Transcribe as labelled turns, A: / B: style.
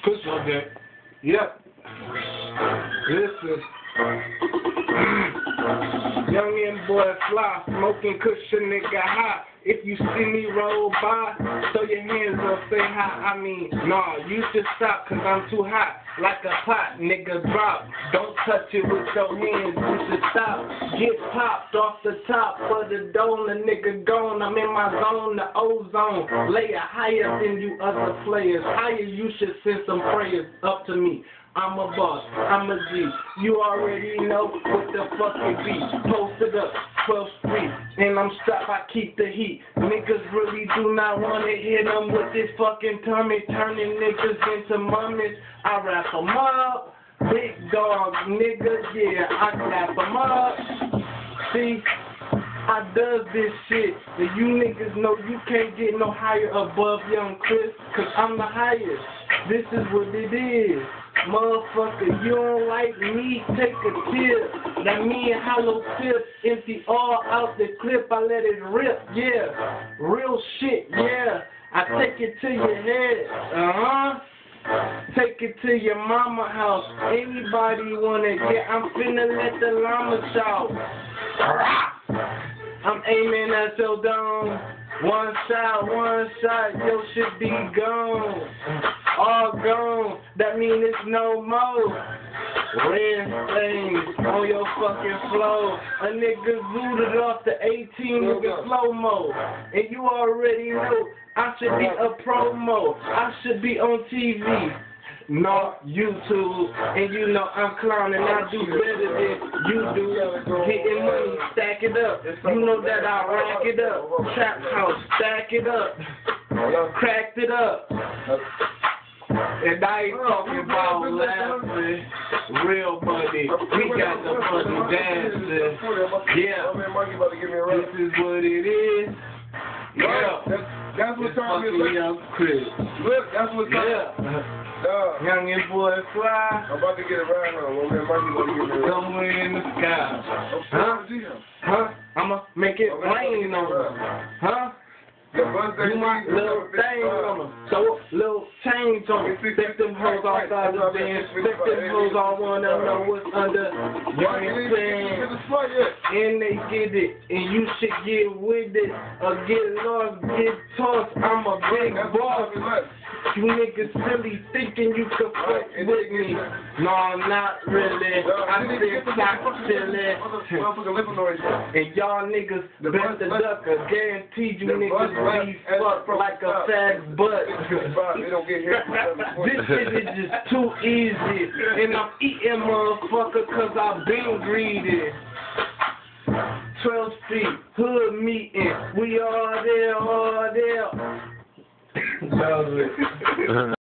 A: Push on that. Yep. Listen. Youngin' boy fly, smoking cushion nigga high. If you see me roll by, throw your hands up, say hi. I mean, nah, you should stop, cause I'm too hot. Like a pot, nigga drop. Don't touch it with your hands, you should stop. Get popped off the top for the dome, the nigga gone. I'm in my zone, the ozone. Layer higher than you other players. Higher, you should send some prayers up to me. I'm a boss, I'm a G. You already know what the fuck it be. Posted up, 12th Street, and I'm strapped, I keep the heat. Niggas really do not want to hit them with this fucking tummy, turning niggas into mummies. I wrap them up, big dog niggas, yeah, I clap them up. See, I does this shit, and you niggas know you can't get no higher above Young Chris, cause I'm the highest. This is what it is. Motherfucker, you don't like me, take a tip. That me and hollow tip, empty all out the clip, I let it rip, yeah. Real shit, yeah. I take it to your head, Take it to your mama house. Anybody wanna get, I'm finna let the llama shout. I'm aiming at your dome. One shot, yo shit be gone. All gone, that mean it's no more. Red things on your fucking flow. A nigga zooted off the 18 nigga slow-mo. And you already know I should be a promo. I should be on TV. Not YouTube, and you know I'm clowning, I do better than you do. Getting money, stack it up. You know that I rack it up. Trap house, stack it up. Cracked it up. And I ain't talking about laughing. Real money. We got the money dancing. Yeah. This is what it is. Yeah.
B: That's what time is.
A: Young Chris.
B: Look, that's what time.
A: Yeah. Youngin' boy fly.
B: I'm about to get it right now. My man Mikey about to get it right.
A: Somewhere in the sky. Huh? I'ma make it rain on them. Huh? Do my little thing on them. So little change on them. Take them hoes outside the dance. Take them hoes all wanna know what's under. You understand? And they get it. And you should get with it. Or get lost, get tossed. I'm a big boss. You niggas silly thinking you could fuck with me. No, not really. I sit top chillin'. And y'all niggas better duck. I guarantee you niggas be fucked like a fat butt. This shit is just too easy. And I'm eating motherfucker cause I've been greedy. 12th Street, hood meeting. We all there, all there. That was it.